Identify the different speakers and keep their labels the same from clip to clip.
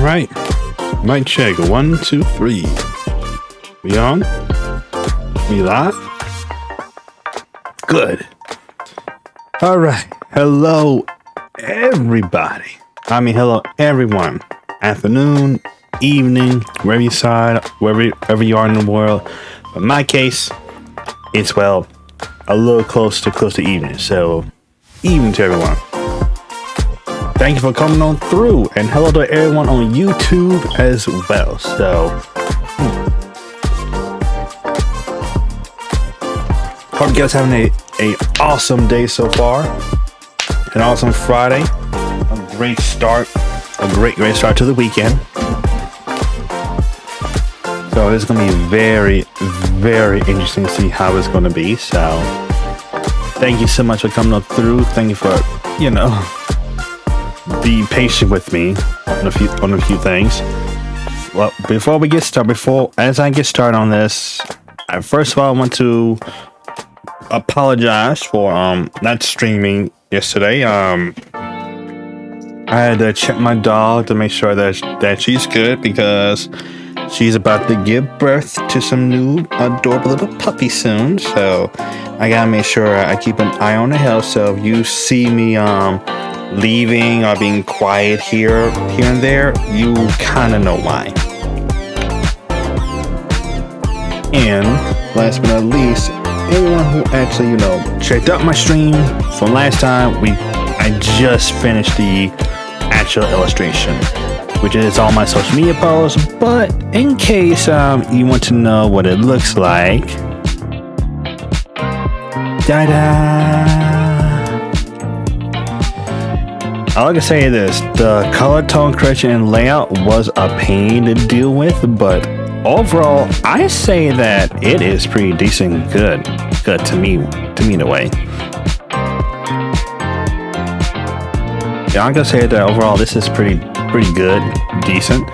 Speaker 1: right. Mic check. 1, 2, 3. We on? We live? Good. All right. Hello, everybody. Hello, everyone. Afternoon, evening, wherever you are in the world. But in my case, it's, well, a little close to evening. So, evening to everyone. Thank you for coming on through, and hello to everyone on YouTube as well. So, hope you guys having a awesome day so far, an awesome Friday, a great start to the weekend. So it's gonna be very, very interesting to see how it's gonna be. So, thank you so much for coming on through. Thank you for, be patient with me on a few things. Well, as I get started on this, first of all, I want to apologize for not streaming yesterday. I had to check my dog to make sure that she's good, because she's about to give birth to some new adorable little puppy soon. So I gotta make sure I keep an eye on the health. So if you see me leaving or being quiet here and there, you kind of know why. And last but not least, everyone who actually checked out my stream from last time, I just finished the actual illustration, which is all my social media posts. But in case you want to know what it looks like, all I can say is this: the color tone correction and layout was a pain to deal with, but overall, I say that it is pretty decent, good to me in a way. Yeah, I'm gonna say that overall, this is pretty good, decent.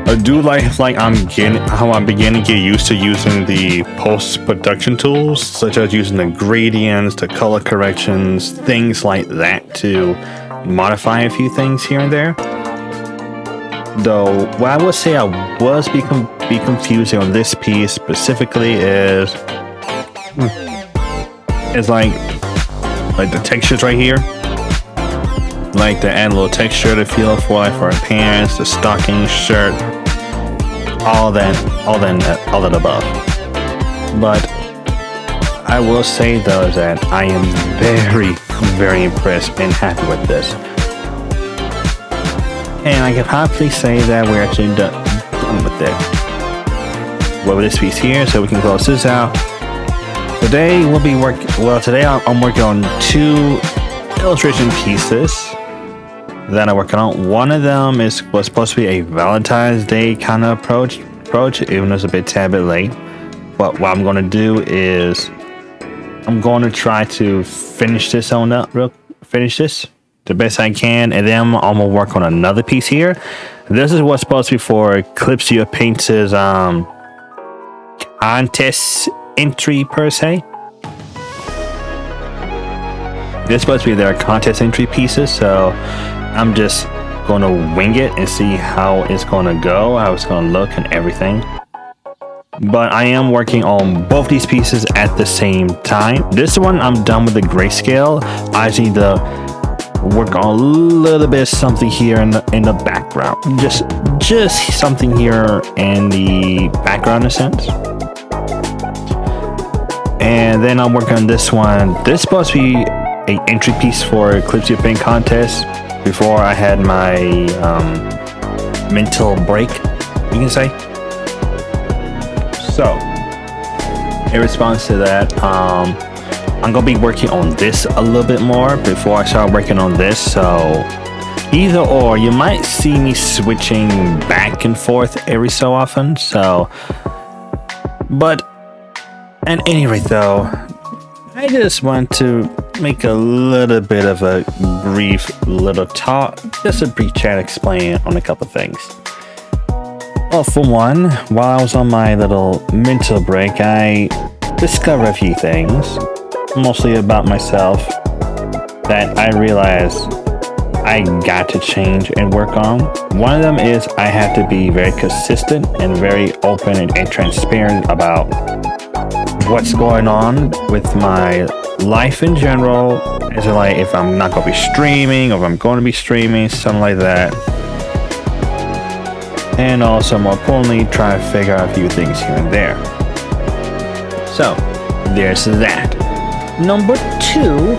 Speaker 1: I do like how I'm beginning to get used to using the post-production tools, such as using the gradients, the color corrections, things like that to modify a few things here and there. Though what I would say I was be confusing on this piece specifically is like the textures right here, like to add a little texture to feel for our pants, the stocking, shirt, all that above. But I will say though that I am very, very impressed and happy with this. And I can happily say that we're actually done with it. Well, with this piece here, so we can close this out. Today I'm working on 2 illustration pieces that I'm working on. One of them was supposed to be a Valentine's Day kind of approach, even though it's a tad bit late. But what I'm going to do is I'm going to try to finish this the best I can, and then I'm gonna work on another piece here. This is what's supposed to be for DigitalGuyStudio Paint's contest entry per se. This is supposed to be their contest entry pieces, so I'm just gonna wing it and see how it's gonna go, how it's gonna look and everything. But I am working on both these pieces at the same time. This one I'm done with the grayscale. I just need to work on a little bit of something here in the background, just something here in the background in a sense. And then I'm working on this one. This is supposed to be an entry piece for DigitalGuyStudio Paint contest before I had my mental break, you can say. So in response to that, I'm gonna be working on this a little bit more before I start working on this. So either or, you might see me switching back and forth every so often. So, but at any rate though, I just want to make a little bit of a brief little talk, just a brief chat explain on a couple things. Well, for one, while I was on my little mental break, I discovered a few things, mostly about myself, that I realized I got to change and work on. One of them is I have to be very consistent and very open and transparent about what's going on with my life in general. Is it like if I'm not going to be streaming, or if I'm going to be streaming, something like that. And also, more importantly, try to figure out a few things here and there. So, there's that. Number 2,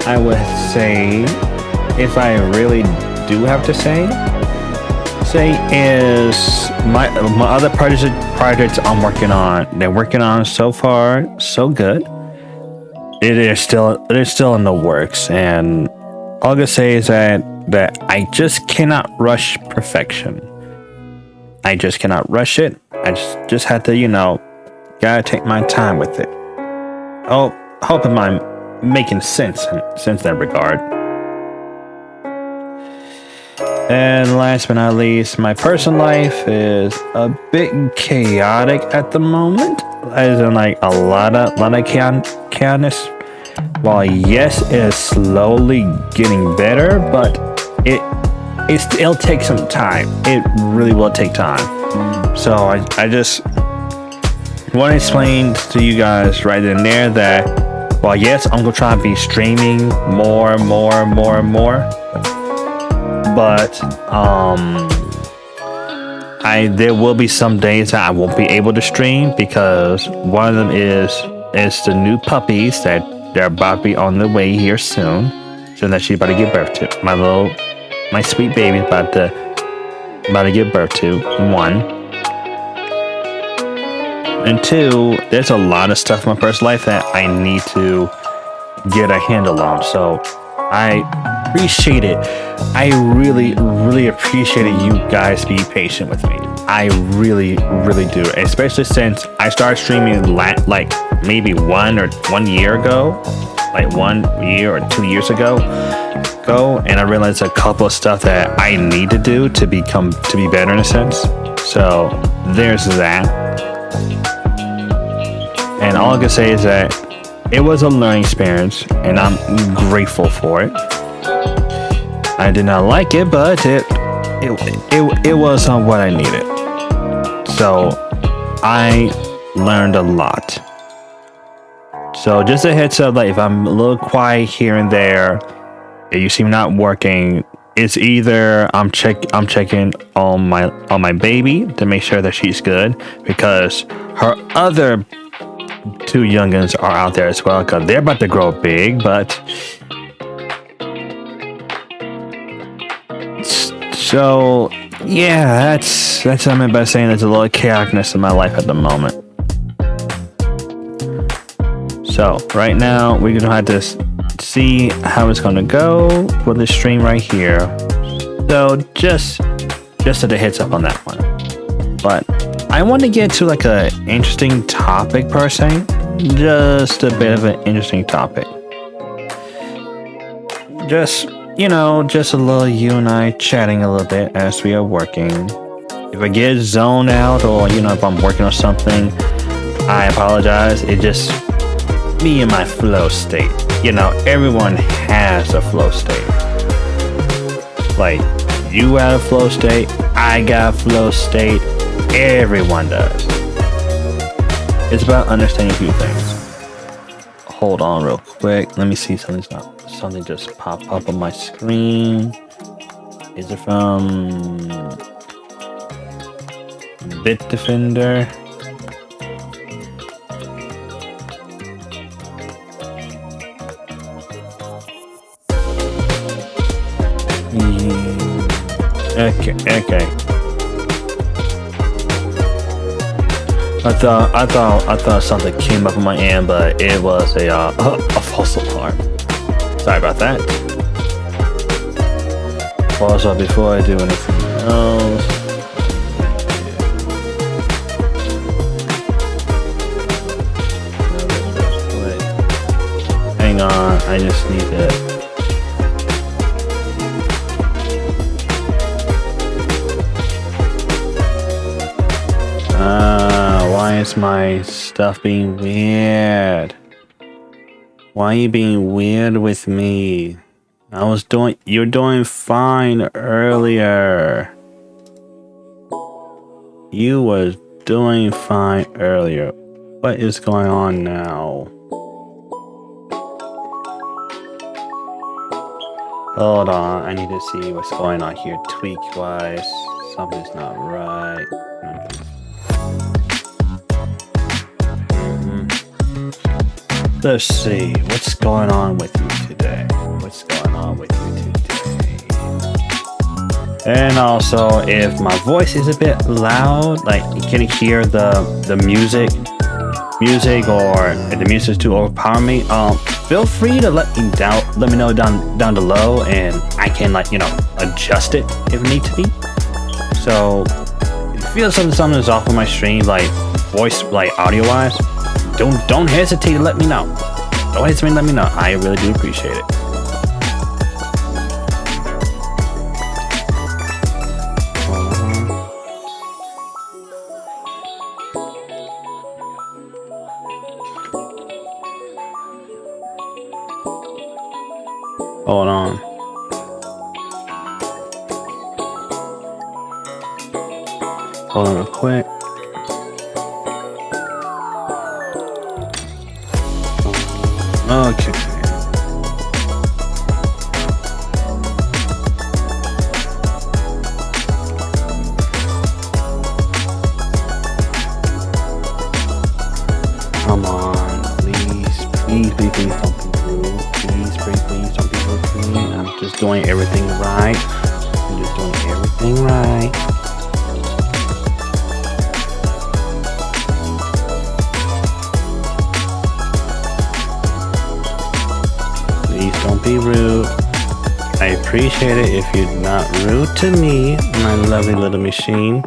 Speaker 1: I would say, if I really do have to say is my other projects I'm working on. They're working on so far, so good. It is still in the works, and all I can say is that I just cannot rush perfection. I just cannot rush it. I just have to, gotta take my time with it. Oh, hope I'm making sense in that regard. And last but not least, my personal life is a bit chaotic at the moment. As in, like, a lot of chaos. While yes, it is slowly getting better, but it'll take some time. It really will take time. So I just want to explain to you guys right in there that while yes, I'm gonna try to be streaming more, but there will be some days that I won't be able to stream because one of them is the new puppies that they're about to be on the way here soon. So that she's about to give birth to. My sweet baby's about to give birth to. 1. And 2, there's a lot of stuff in my personal life that I need to get a handle on. So I appreciate it. I really appreciate it. You guys be patient with me. I really do. Especially since I started streaming like maybe 1 year ago, like 1 year or 2 years ago, and I realized a couple of stuff that I need to do to be better in a sense. So there's that. And all I can say is that it was a learning experience, and I'm grateful for it. I did not like it, but it was what I needed. So I learned a lot. So just a heads up, like if I'm a little quiet here and there, if you see me not working, it's either I'm checking on my baby to make sure that she's good, because her other 2 youngins are out there as well, because they're about to grow big. But so yeah, that's what I meant by saying there's a little chaoticness in my life at the moment. So right now we're gonna have to see how it's gonna go for this stream right here. So just a heads up on that one. But I want to get to like a interesting topic per se. Just a bit of an interesting topic. Just a little you and I chatting a little bit as we are working. If I get zoned out, or if I'm working on something, I apologize. It just me in my flow state. Everyone has a flow state. Like, you got a flow state, I got a flow state, everyone does. It's about understanding a few things. Hold on real quick. Let me see something just pop up on my screen. Is it from Bitdefender? Okay. I thought something came up on my end, but it was a false alarm. Sorry about that. Also, before I do anything else, hang on, I just need to. Why is my stuff being weird? Why are you being weird with me? You were doing fine earlier. You was doing fine earlier. What is going on now? Hold on, I need to see what's going on here tweak-wise. Something's not right. Let's see, what's going on with you today? What's going on with you today? And also, if my voice is a bit loud, like you can hear the music, or if the music's too overpower me, feel free to let me know down below, and I can adjust it if it needs to be. So if you feel something is off on my stream, like voice, like audio wise, don't hesitate to let me know. Don't hesitate to let me know. I really do appreciate it. Hold on. Hold on real quick. Okay. Come on, please don't be rude. Please don't be rude to me. I'm just doing everything right. Please don't be rude. I appreciate it if you're not rude to me, my lovely little machine.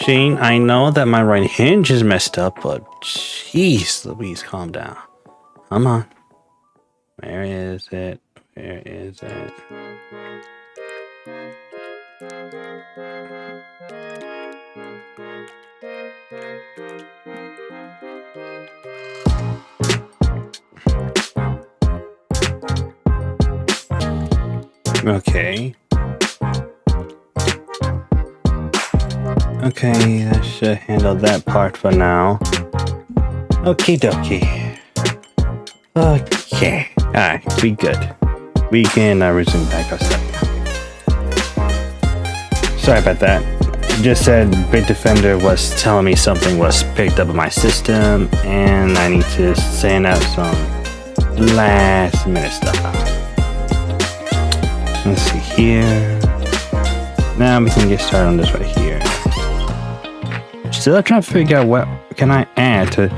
Speaker 1: I know that my right hinge is messed up, but jeez Louise, calm down. Come on. Where is it? Okay, that should handle that part for now. Okie dokie. Okay, alright, we good. We can resume back our stuff now. Sorry about that. Just said Big Defender was telling me something was picked up in my system, and I need to send out some last minute stuff out. Let's see here. Now we can get started on this right here. Still trying to figure out what can I add to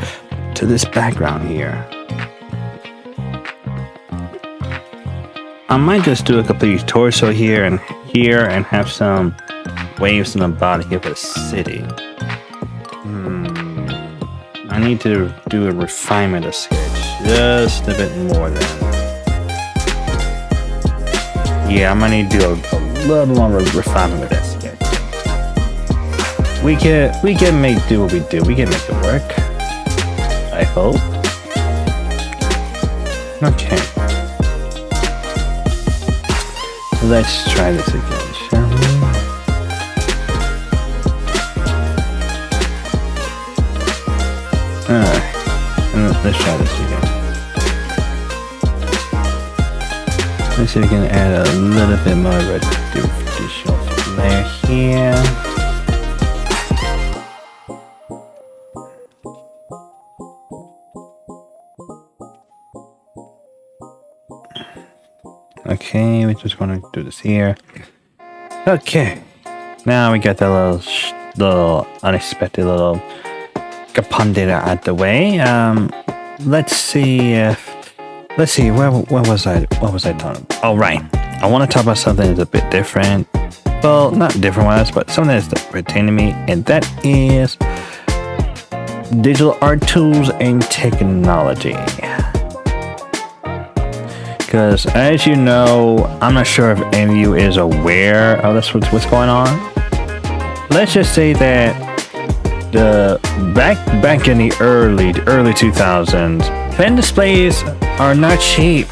Speaker 1: this background here. I might just do a complete torso here and have some waves in the body here for the city. I need to do a refinement of sketch just a bit more then. Yeah, I might need to do a little more refinement of that sketch. We can do what we do. We can make it work. I hope. Okay. Let's try this again, shall we? Alright. Let's try this again. Let's see if we can add a little bit more additional flair here. Okay, we're just gonna do this here. Okay, now we got that little unexpected little kapundita out the way. Let's see, where was I talking about? Oh, right. I want to talk about something that's a bit different. Well, not different wise, but something that's pertaining to me, and that is digital art tools and technology. Because as you know, I'm not sure if any of you is aware of this, what's going on. Let's just say that the back in the early 2000s, pen displays are not cheap.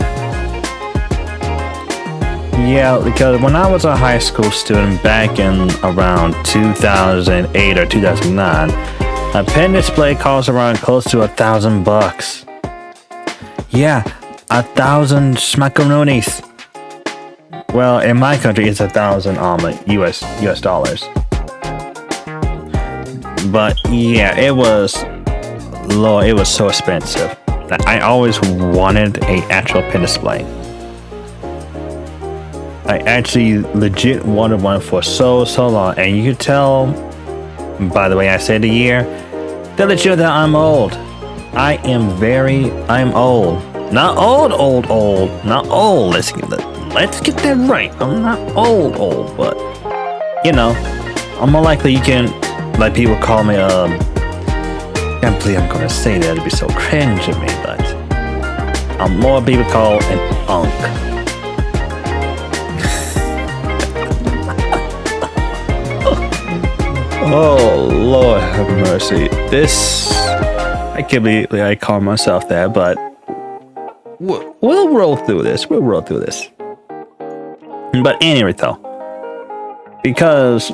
Speaker 1: Yeah, because when I was a high school student back in around 2008 or 2009, a pen display cost around close to $1,000. Yeah, 1,000 smackaroonies. Well, in my country, it's 1,000 US dollars. But yeah, it was low. It was so expensive. I always wanted an actual pen display. I actually legit wanted one for so long, and you could tell by the way I said the year, that lets you know that I'm old. I'm old. Not old. Not old. Let's get that right. I'm not old, but you know, I'm more likely you can, like people call me can't believe I'm gonna say that, it'd be so cringe of me, but I'm more people call an unk. Oh, Lord have mercy. I can't believe I call myself that, but we'll roll through this. But anyway, though, because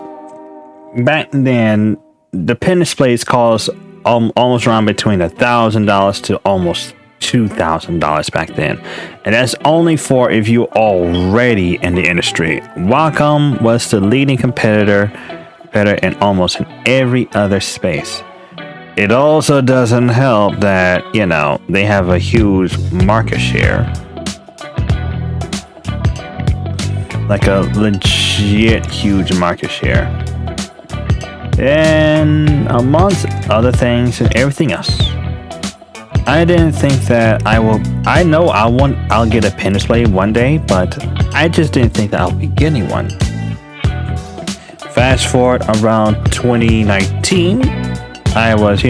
Speaker 1: back then, the pen displays cost almost around between $1,000 to almost $2,000 back then. And that's only for if you're already in the industry. Wacom was the leading competitor in almost in every other space. It also doesn't help that, you know, they have a huge market share. Like a legit huge market share. And amongst other things and everything else. I didn't think that I know I'll get a pen display one day, but I just didn't think that I'll be getting one. Fast forward around 2019, I was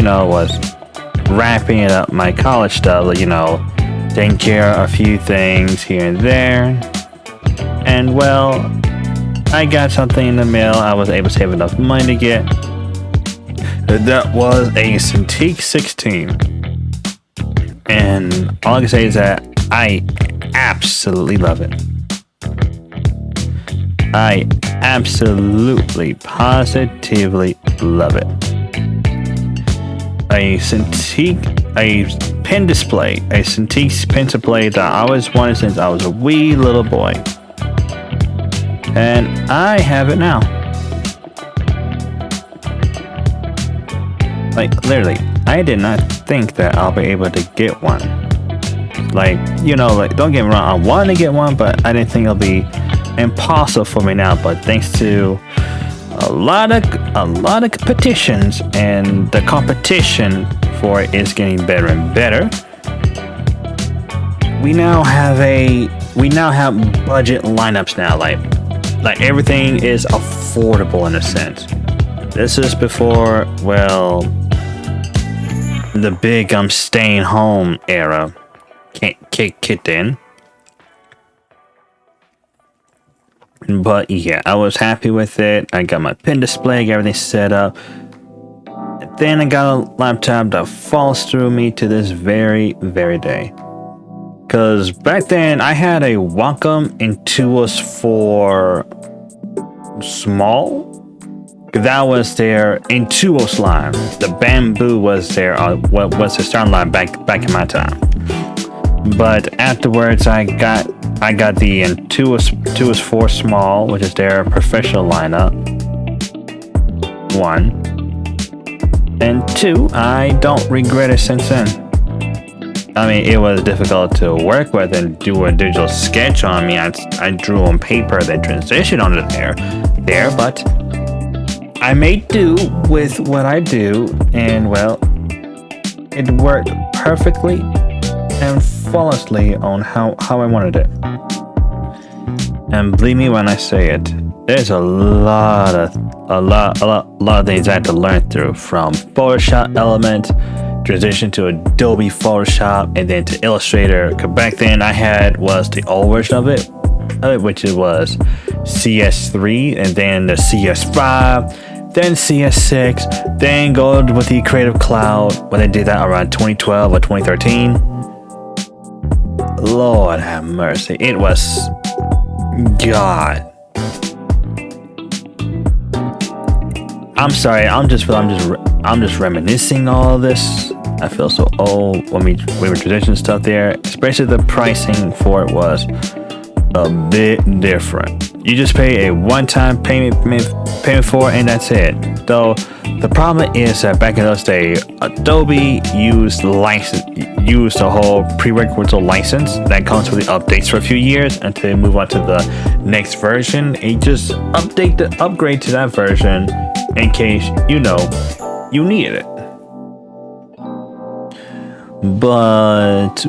Speaker 1: wrapping up my college stuff, taking care of a few things here and there. And well, I got something in the mail I was able to save enough money to get. That was a Cintiq 16. And all I can say is that I absolutely love it. I absolutely, positively love it. A pen display, a Cintiq pen display that I always wanted since I was a wee little boy. And I have it now. Like, literally, I did not think that I'll be able to get one. Don't get me wrong, I wanted to get one, but I didn't think it'll be impossible for me now. But thanks to a lot of petitions, and the competition for it is getting better and better. We now have budget lineups now. Like everything is affordable in a sense. This is before, well, the big staying home era kicked in. But yeah, I was happy with it. I got my pen display, got everything set up. And then I got a laptop that follows through me to this very, very day. Because back then, I had a Wacom Intuos 4 small. That was their Intuos line. The Bamboo was their was the starting line back in my time. But afterwards, I got the Intuos 4 small, which is their professional lineup. 1 and 2. I don't regret it since then. I mean, it was difficult to work with and do a digital sketch on me. I drew on paper, then transitioned onto there, but I made do with what I do, and well, it worked perfectly and flawlessly on how I wanted it. And believe me when I say it, there's a lot of things I had to learn through, from Photoshop Element, transition to Adobe Photoshop, and then to Illustrator. Cause back then was the old version of it, which it was CS3, and then the CS5, then CS6, then go with the Creative Cloud when they did that around 2012 or 2013. Lord have mercy, it was God. I'm sorry. I'm just reminiscing all of this. I feel so old when we were transitioning stuff there. Especially the pricing for it was a bit different. You just pay a one-time payment for it, and that's it. Though the problem is that back in those days, Adobe used the whole prerequisite license that comes with the updates for a few years until they move on to the next version. And just upgrade to that version in case you needed it. But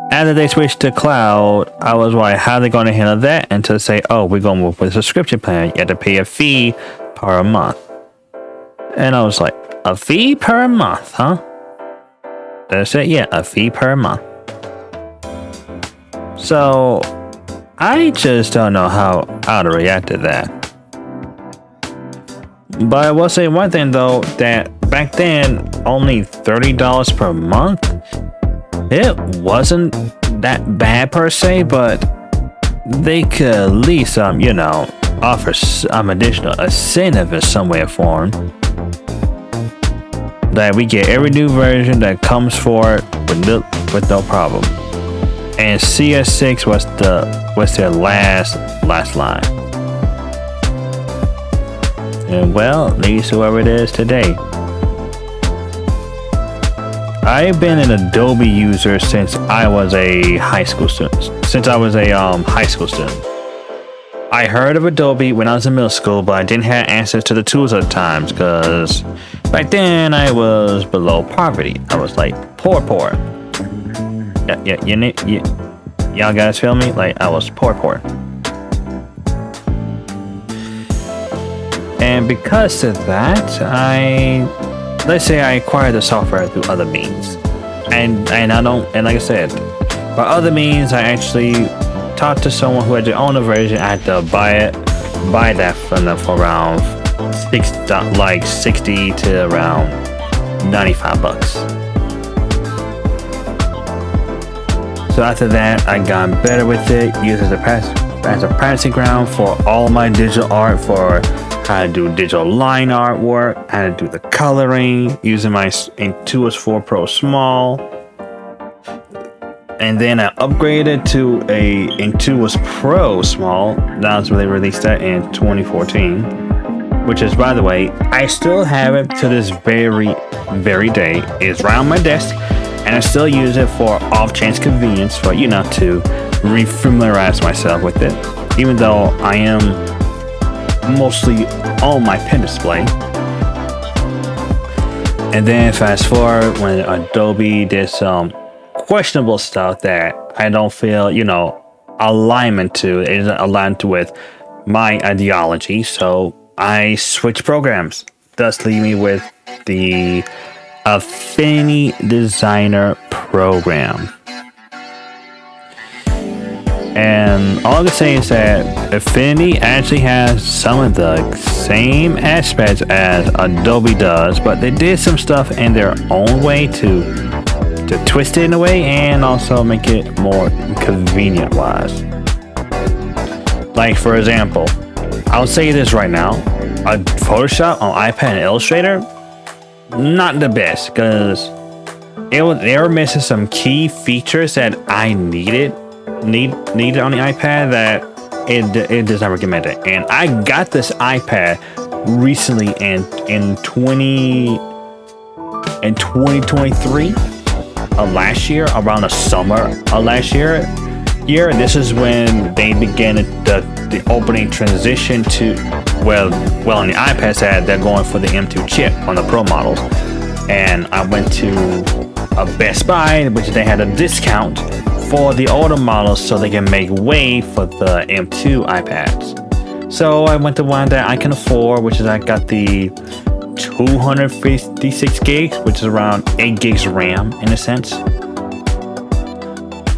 Speaker 1: after they switched to cloud, I was like, how are they going to handle that? Until say, oh, we're going to move with a subscription plan. You have to pay a fee per month. And I was like, a fee per month, huh? That's it, yeah, a fee per month. So I just don't know how to react to that. But I will say one thing though, that back then only $30 per month. It wasn't that bad per se, but they could at least offer some additional incentive in some way or form. That we get every new version that comes for it with no problem. And CS6 was their last line. And well, leads to where it is today. I've been an Adobe user since I was a high school student. I heard of Adobe when I was in middle school, but I didn't have access to the tools at the times because back then I was below poverty. I was like poor. Y'all guys feel me? Like I was poor. And because of that, let's say I acquired the software through other means, and like I said, by other means, I actually talked to someone who had their own version. I had to buy that from them for around $60 to around $95. So after that, I got better with it, used as a practicing ground for all my digital art, for how to do digital line artwork, how to do the coloring, using my Intuos 4 Pro Small. And then I upgraded to a Intuos Pro Small. That's when they released that in 2014. Which is, by the way, I still have it to this very day. It's right on my desk, and I still use it for off-chance convenience for, to refamiliarize myself with it. Even though I am mostly on my pen display. And then fast forward when Adobe did some questionable stuff that I don't feel, alignment to. It isn't aligned with my ideology. So I switched programs, thus leaving me with the Affinity Designer program. And all I can say is that Affinity actually has some of the same aspects as Adobe does, but they did some stuff in their own way to twist it in a way and also make it more convenient wise. Like for example, I'll say this right now, Photoshop on iPad and Illustrator, not the best, because they were missing some key features that I needed on the iPad that it does not recommend it. And I got this iPad recently in 2023 of last year, around the summer of last year. This is when they began the opening transition to on the iPad side they're going for the M2 chip on the Pro models. And I went to a Best Buy, which they had a discount for the older models so they can make way for the M2 iPads. So I went to one that I can afford, which is I got the 256 gigs, which is around 8 gigs RAM in a sense.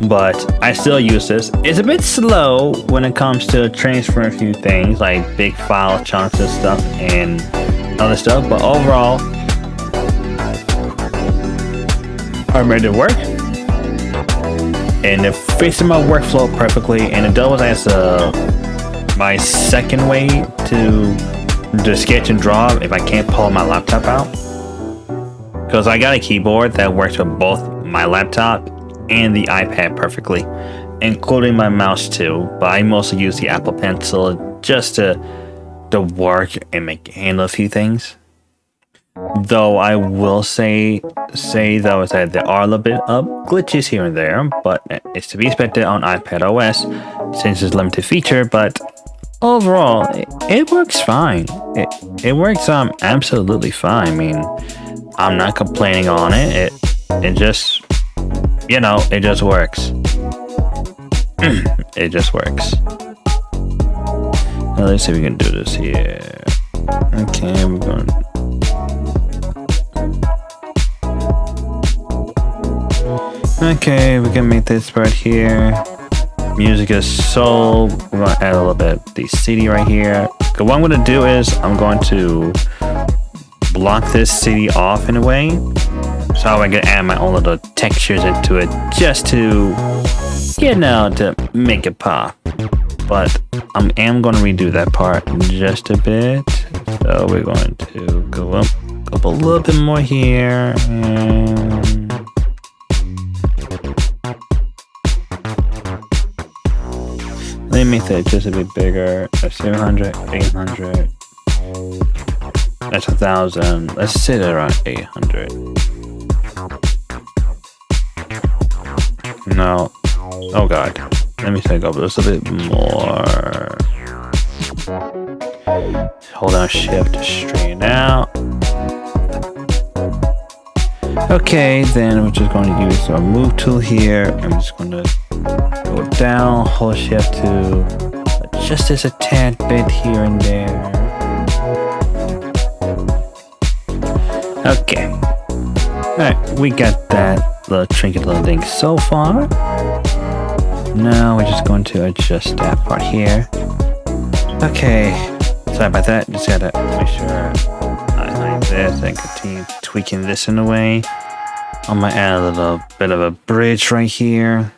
Speaker 1: But I still use this. It's a bit slow when it comes to transferring a few things like big file chunks and stuff and other stuff, but overall I made it work. and it fits in my workflow perfectly, and it doubles as my second way to sketch and draw if I can't pull my laptop out. Because I got a keyboard that works with both my laptop and the iPad perfectly, including my mouse too. But I mostly use the Apple Pencil just to work and handle a few things. Though I will say though is that there are a little bit of glitches here and there, but it's to be expected on iPad OS since it's a limited feature. But overall, it works fine. It works absolutely fine. I mean, I'm not complaining on it. It just, you know, it just works. It just works. Now let's see if we can do this here. Okay, we're going. Okay, we can make this right here. Music is so. We're gonna add a little bit of the CD right here. Cause what I'm gonna do is I'm going to block this CD off in a way, so I can add my own little textures into it, just to, you know, to make it pop. But I am going to redo that part just a bit. So we're going to go up a little bit more here. And let me make that just a bit bigger. 700, 800. That's 1,000. Let's sit around 800. No. Oh God. Let me take up a little bit more. Hold down shift to straighten out. Okay, then we're just going to use our move tool here. I'm just going to go down, hold shift to adjust this a tad bit here and there. Okay. Alright, we got that little trinket little thing so far. Now we're just going to adjust that part here. Okay. Sorry about that. Just gotta make sure I like this and continue tweaking this in a way. I might add a little bit of a bridge right here.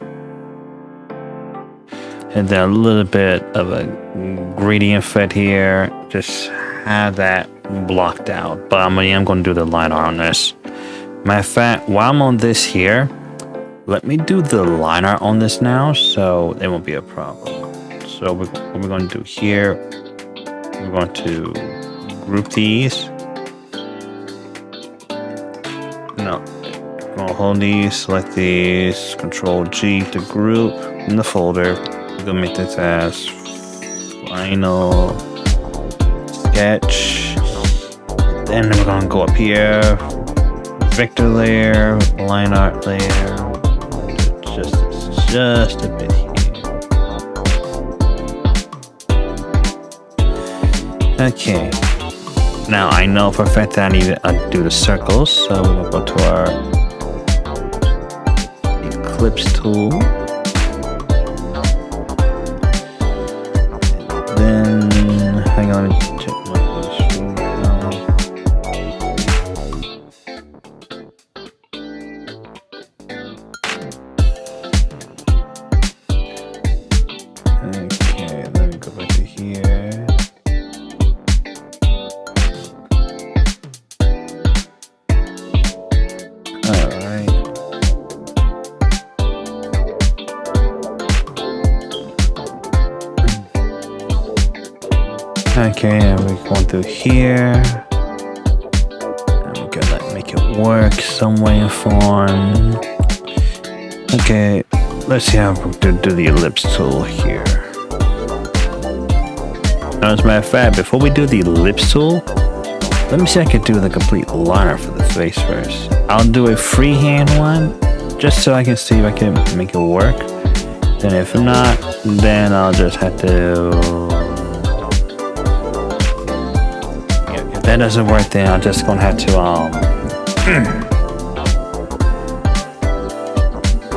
Speaker 1: And then a little bit of a gradient effect here. Just have that blocked out. But I am going to do the line art on this. Matter of fact, while I'm on this here, let me do the line art on this now, so it won't be a problem. So what we're going to do here, we're going to group these. No, we're going to hold these, select these, Control G to group in the folder. We're going to make this as final sketch. Then we're going to go up here, vector layer, line art layer. Just a bit here. Okay. Now I know for a fact that I need to do the circles, so we're gonna go to our ellipse tool. Then hang on, check my Okay, let me go back to here. Alright. Okay, and we're going through here. And we're gonna make it work some way and form. Okay. Let's see how we do the ellipse tool here. Now, as a matter of fact, before we do the ellipse tool, let me see if I can do the complete liner for the face first. I'll do a freehand one, just so I can see if I can make it work. Then if not, then I'll just have to... Yeah, if that doesn't work, then I'm just gonna have to,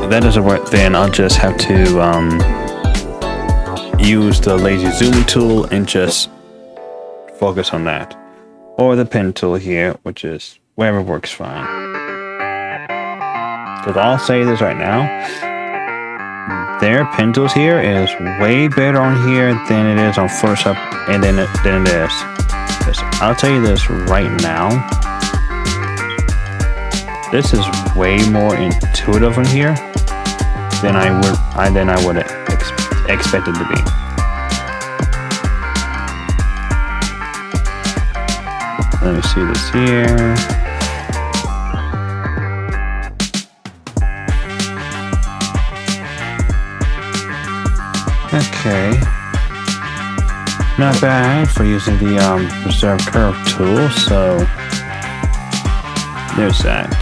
Speaker 1: If that doesn't work, then I'll just have to use the lazy zoom tool and just focus on that. Or the pen tool here, which is wherever works fine. Because I'll say this right now, their pen tools here is way better on here than it is on Photoshop, and than it is. I'll tell you this right now. This is way more intuitive in here than I would expect it to be. Let me see this here. Okay. Not bad for using the Reserve Curve tool, so there's that.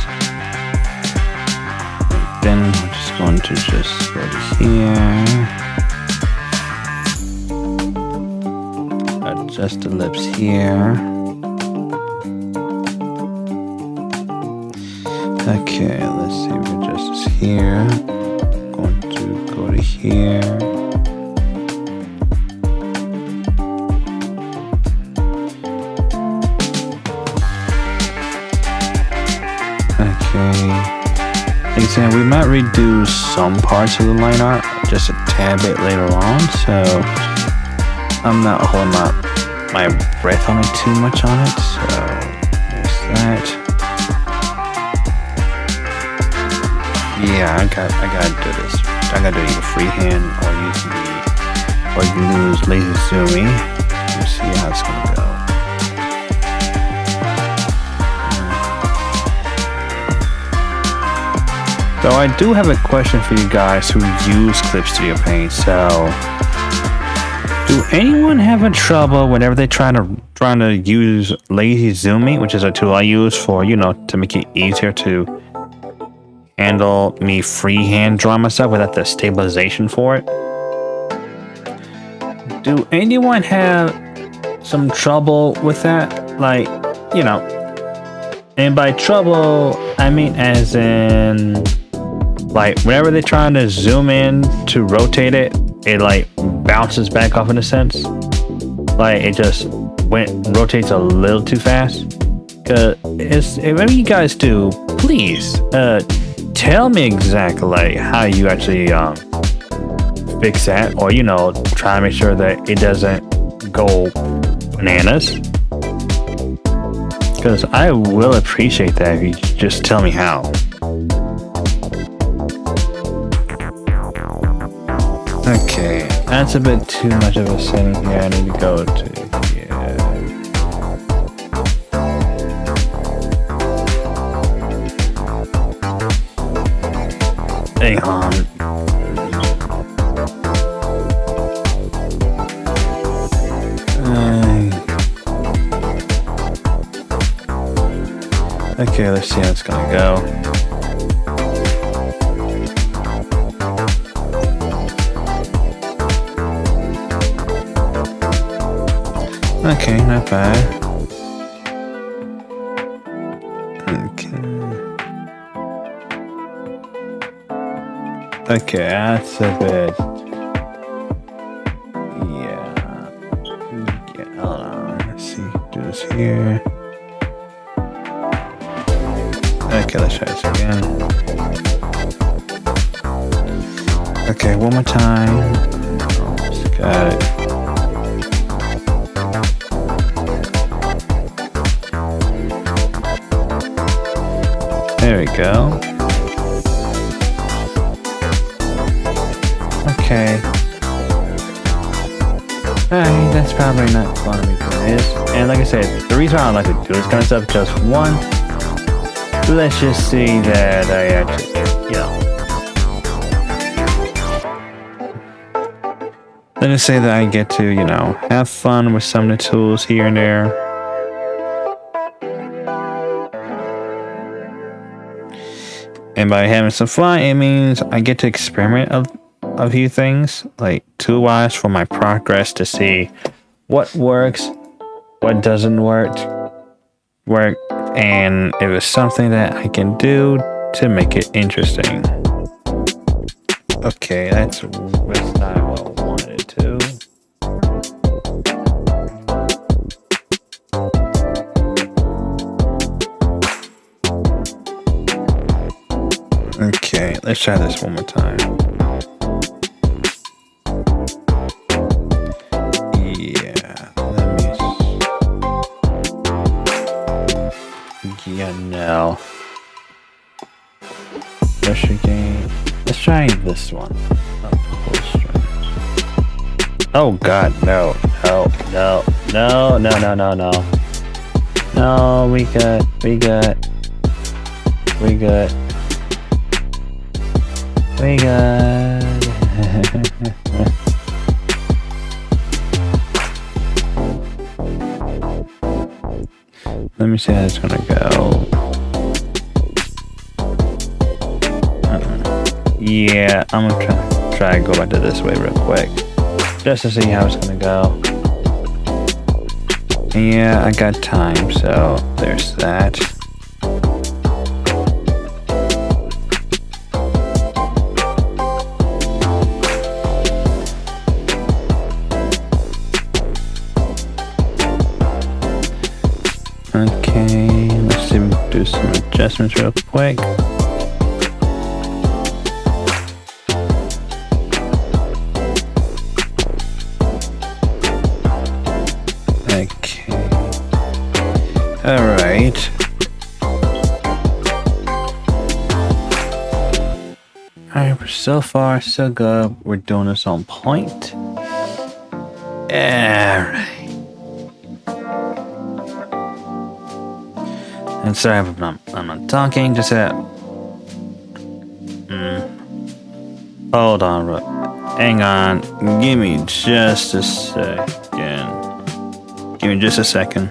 Speaker 1: And then we're just going to just go to here. Adjust the lips here. Okay, let's see, we adjust this here. Going to go to here. Like I said, we might redo some parts of the line art just a tad bit later on, so I'm not holding my breath on it too much on it, so there's that. Yeah, I gotta do this. I gotta do it either freehand or use lazy zooming. Let's see how it's gonna go. So I do have a question for you guys who use Clip Studio Paint. So, do anyone have a trouble whenever they're trying to use lazy zooming, which is a tool I use for, to make it easier to handle me freehand drawing myself without the stabilization for it? Do anyone have some trouble with that? Like, and by trouble, I mean as in, like, whenever they're trying to zoom in to rotate it, it like bounces back off in a sense. Like it just rotates a little too fast. If you guys do, please tell me exactly like how you actually fix that, or try to make sure that it doesn't go bananas. Because I will appreciate that if you just tell me how. Okay, that's a bit too much of a setting here. I need to go to here. Hang on. Okay, let's see how it's gonna go. Okay, not bad. Okay, that's a bit. Yeah, hold on. Let's see. Do this here. Okay, let's try this again. Okay, one more time. Almost got it. There we go. Okay. Alright, that's probably not going to be good. And like I said, the reason why I like to do this kind of stuff, because one, let's just see that I actually, let us say that I get to, have fun with some of the tools here and there. And by having some fun, it means I get to experiment a few things, like tool-wise, for my progress to see what works, what doesn't work, and if it's something that I can do to make it interesting. Okay, that's not what I wanted it to. Okay, let's try this one more time. try this one. Oh God, no, no, no, no, no, no, no, no. No, we good. We good. We good. We good. Let me see how it's gonna go. Yeah, I'm gonna try to go back to this way real quick, just to see how it's gonna go. Yeah, I got time, so there's that. Okay, let's do some adjustments real quick. Okay. Alright. Alright, so far so good. We're doing this on point. Alright. And sorry if I'm not talking, just hold on, hang on, give me just a second. Give me just a second.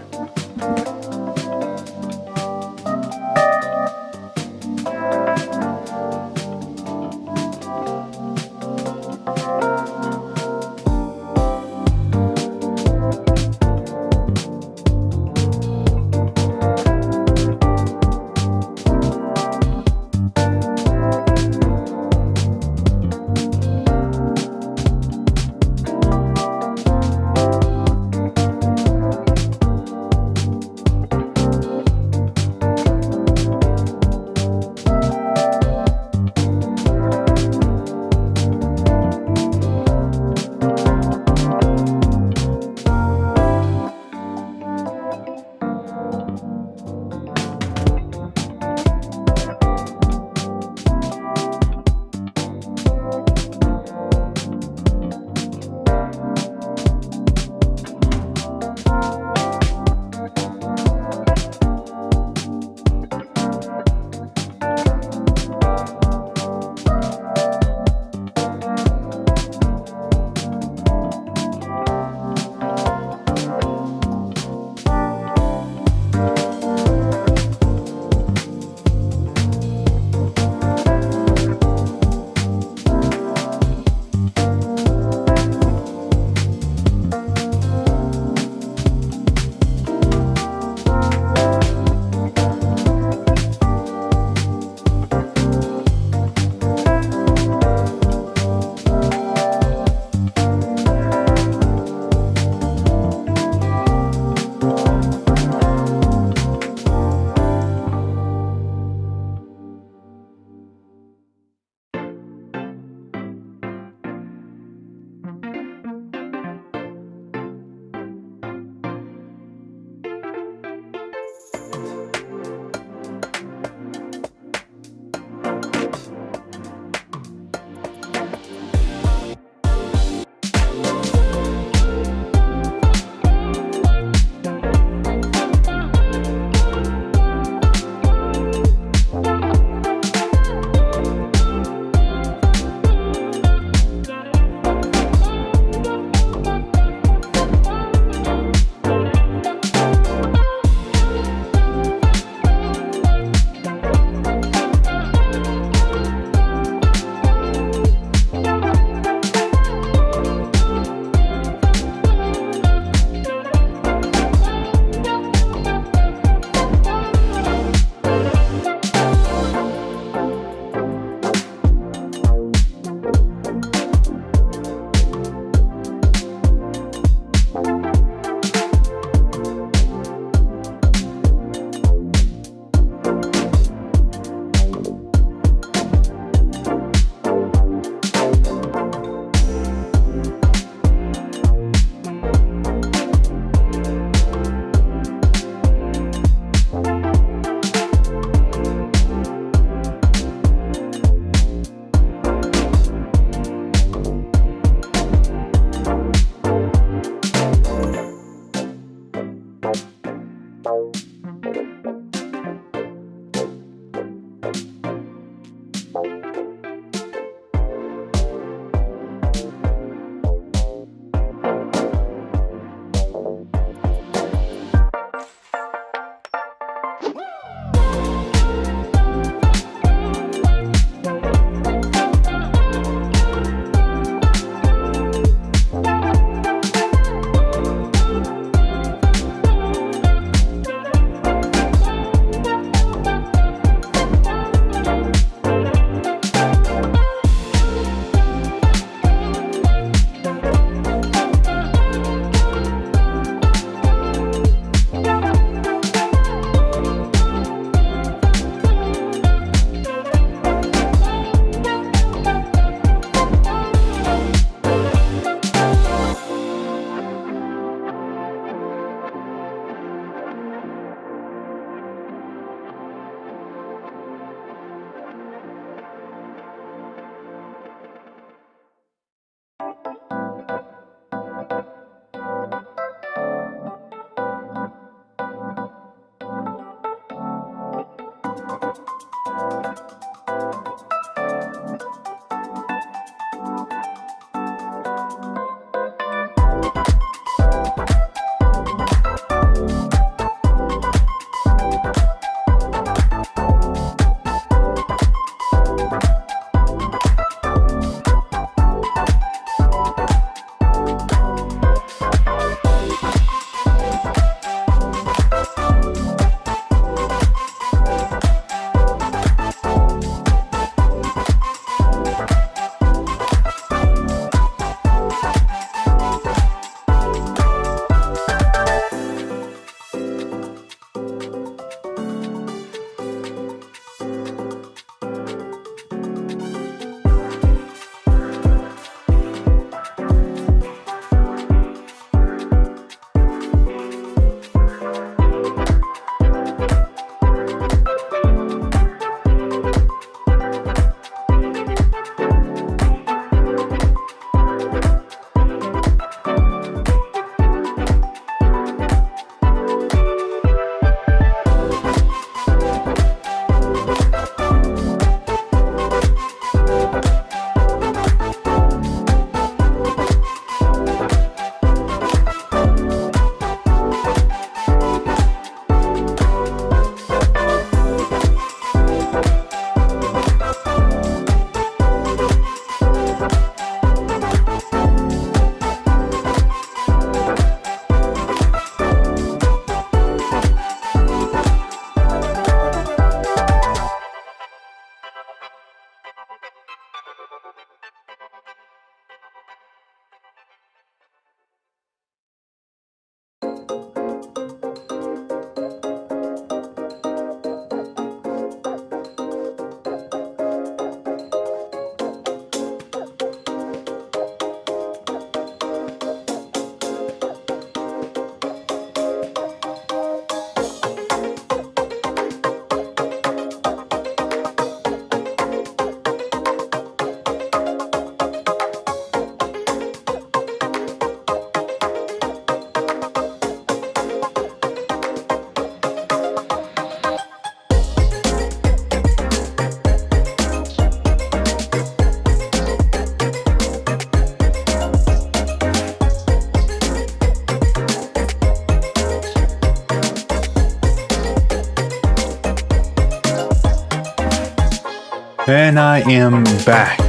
Speaker 1: And I am back.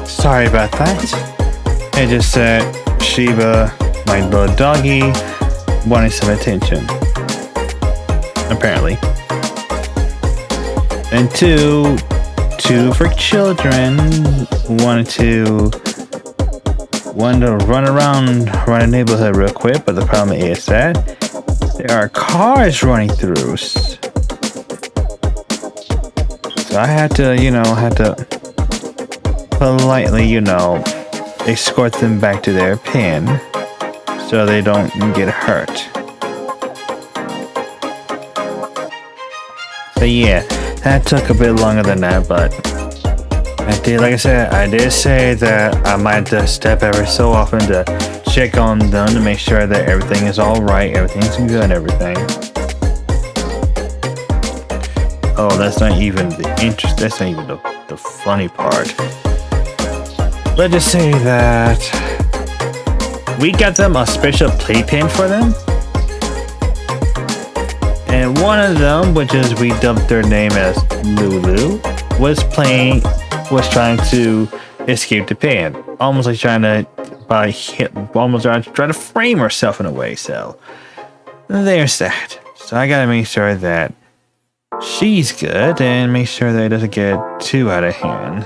Speaker 1: Sorry about that. I just said Shiba, my little doggy, wanted some attention. Apparently. And two for children wanted to run around a neighborhood real quick, but the problem is that there are cars running through. So I had to politely, escort them back to their pen so they don't get hurt. So yeah, that took a bit longer than that, but I did say that I might just step every so often to check on them to make sure that everything is alright, everything's good and everything. Oh, that's not even that's not even the funny part. Let's just say that we got them a special playpen for them. And one of them, which is we dubbed their name as Lulu, was trying to escape the pen. Almost like trying to frame herself in a way, so there's that. So I gotta make sure that she's good and make sure that it doesn't get too out of hand.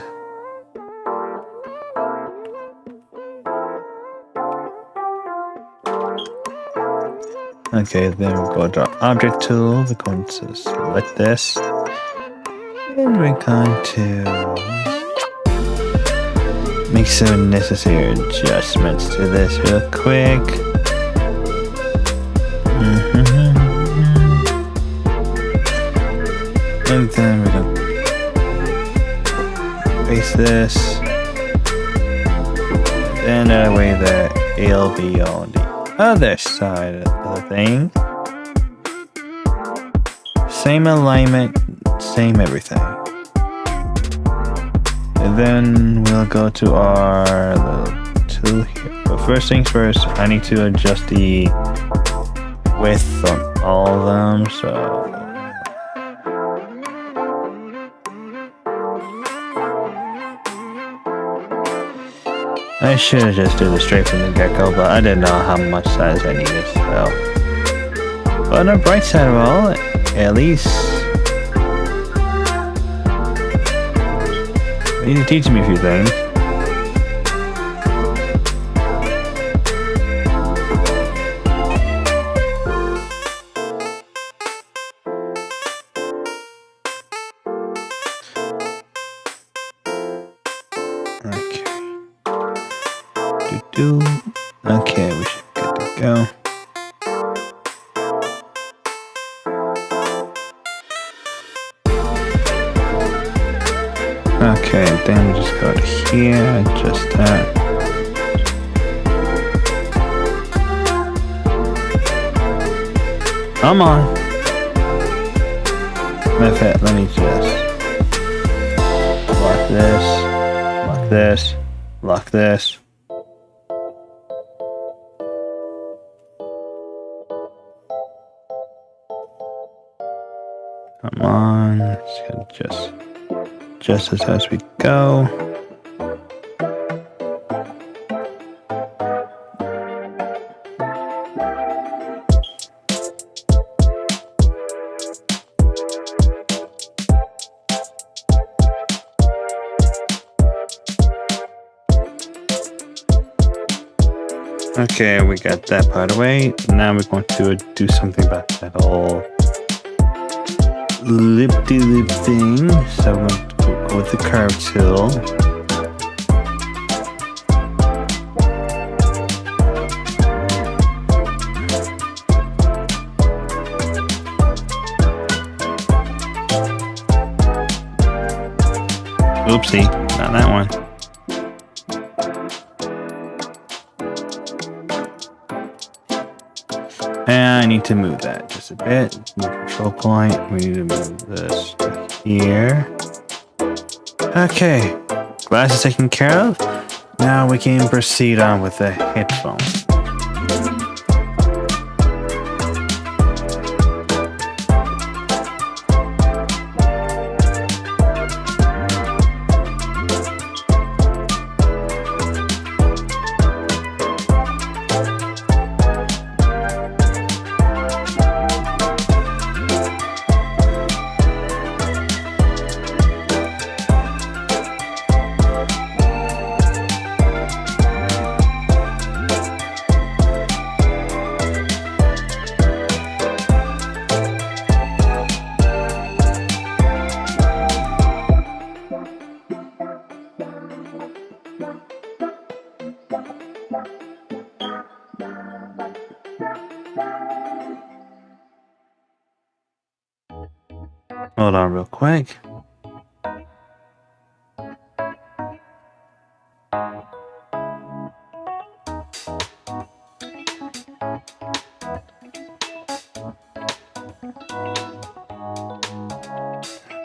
Speaker 1: Okay, then we'll go to our object tool. We're going to select this. And we're going to make some necessary adjustments to this real quick. And then we're going to paste this. And that way that it'll be on the other side of the thing. Same alignment, same everything. And then we'll go to our little tool here. But first things first, I need to adjust the width on all of them. So I should have just did it straight from the get-go, but I didn't know how much size I needed, so. But on the bright side of all, at least you teach me a few things. Okay, we should be good to go. Okay, then we just go to here, adjust that. Come on. Matter of fact, let me just lock this, lock this. Come on, let's just as we go. Okay, we got that part away. Now we're going to do something about that whole lip-de-lip thing. So I'm going to go with the curve tool. Oopsie, not that one. And I need to move that just a bit. Move control point. We need to move this here. Okay, glass is taken care of. Now we can proceed on with the headphones. Hold on real quick.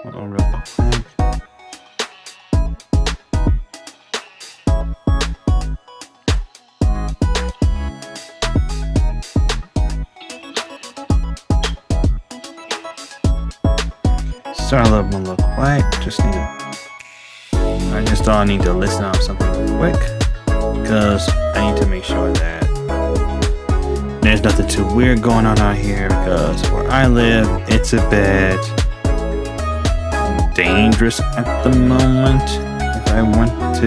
Speaker 1: Hold on real quick. Start a little more look quiet. I just thought I need to listen on something real quick because I need to make sure that there's nothing too weird going on out here, because where I live, it's a bit dangerous at the moment. If I want to,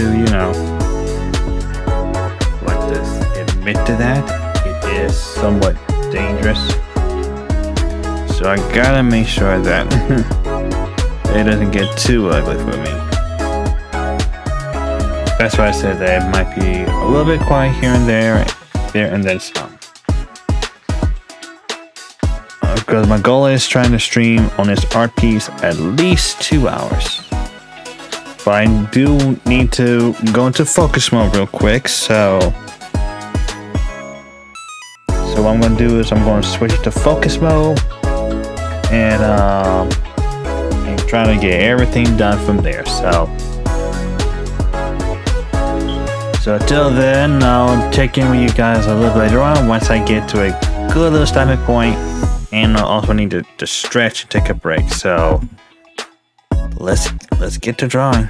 Speaker 1: like this, admit to that, it is somewhat dangerous. So I gotta make sure that it doesn't get too ugly for me. That's why I said that it might be a little bit quiet here and there and then some. Because my goal is trying to stream on this art piece at least 2 hours. But I do need to go into focus mode real quick, so what I'm going to do is I'm going to switch to focus mode and try to get everything done from there. So until then, I'll check in with you guys a little later on once I get to a good little stopping point. And I also need to stretch and take a break. So let's get to drawing.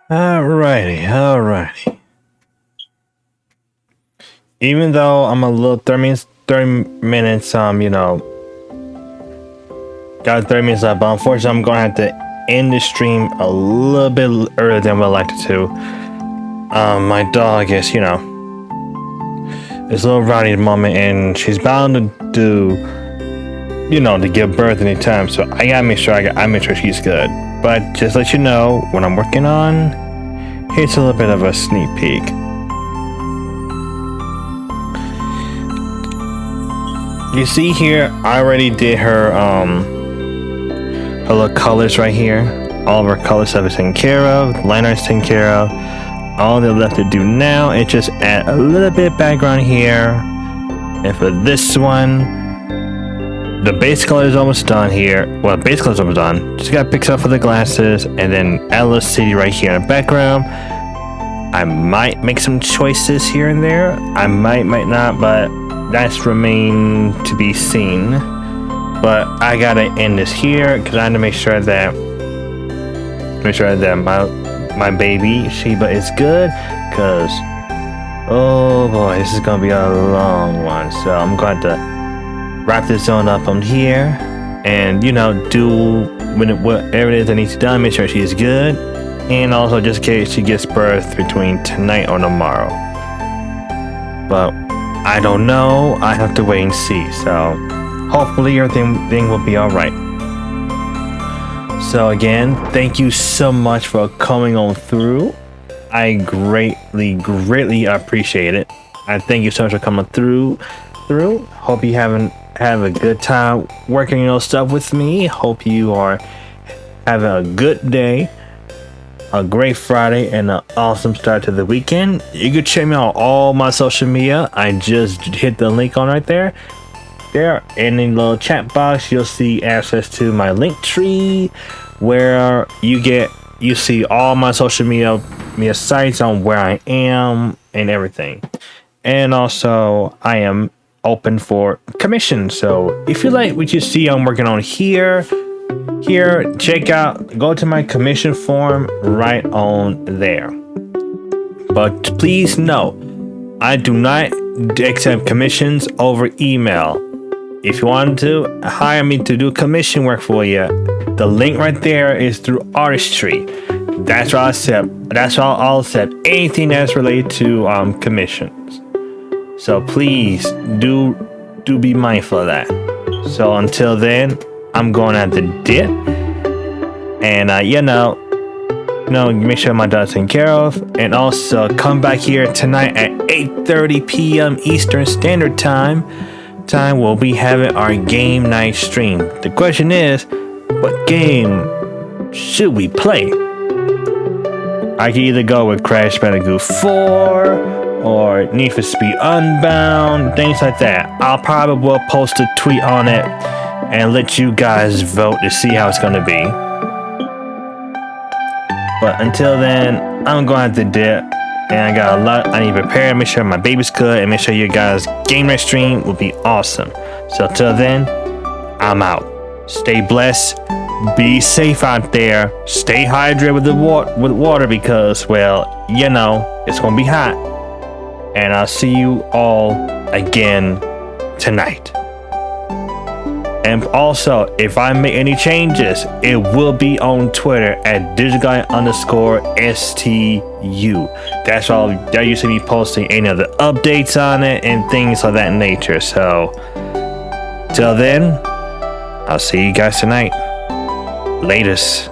Speaker 1: Alrighty. Even though I'm a little 30 minutes, got 30 minutes left, but unfortunately, I'm gonna have to end the stream a little bit earlier than we'd like to. My dog is, it's a little rowdy at the moment, and she's bound to do, to give birth anytime. So I gotta make sure I make sure she's good. But just let you know what I'm working on. Here's a little bit of a sneak peek. You see here, I already did her little colors right here. All of her color stuff is taken care of. Line art's taken care of. All they're left to do now is just add a little bit of background here. And for this one, the base color is almost done here. Well, base color is almost done. Just gotta pick up for the glasses and then add a little city right here in the background. I might make some choices here and there. I might not, but that's remain to be seen. But I gotta end this here because I had to make sure that my baby Sheba is good. Because oh boy, this is gonna be a long one. So I'm going to wrap this on up on here, and do whatever it is that needs to be done. Make sure she's good, and also just in case she gives birth between tonight or tomorrow. But I don't know. I have to wait and see. So hopefully everything will be all right. So again, thank you so much for coming on through. I greatly appreciate it. I thank you so much for coming through. Hope you have a good time working your stuff with me. Hope you are having a good day, a great Friday, and an awesome start to the weekend. You can check me out on all my social media. I just hit the link on right there. There in the little chat box, you'll see access to my link tree, where you see all my social media sites on where I am and everything. And also, I am open for commission. So if you like what you see I'm working on here, go to my commission form right on there. But please know, I do not accept commissions over email. If you want to hire me to do commission work for you, the link right there is through Artistry. That's where I'll accept anything that's related to commissions. So please do be mindful of that. So until then, I'm going at the dip, and make sure my dog's taken care of, and also come back here tonight at 8:30 p.m. Eastern Standard Time. We'll be having our game night stream. The question is, what game should we play? I can either go with Crash Bandicoot 4 or Need for Speed Unbound, things like that. I'll probably will post a tweet on it and let you guys vote to see how it's gonna be. But until then, I'm going to have to dip, and I got a lot I need to prepare, make sure my baby's good, and make sure you guys' game night stream will be awesome. So until then, I'm out. Stay blessed, be safe out there, stay hydrated with water because, well, it's gonna be hot. And I'll see you all again tonight. And also, if I make any changes, it will be on Twitter at DigitalGuy_STU. That's all. That used to be posting any other updates on it and things of that nature. So, till then, I'll see you guys tonight. Latest.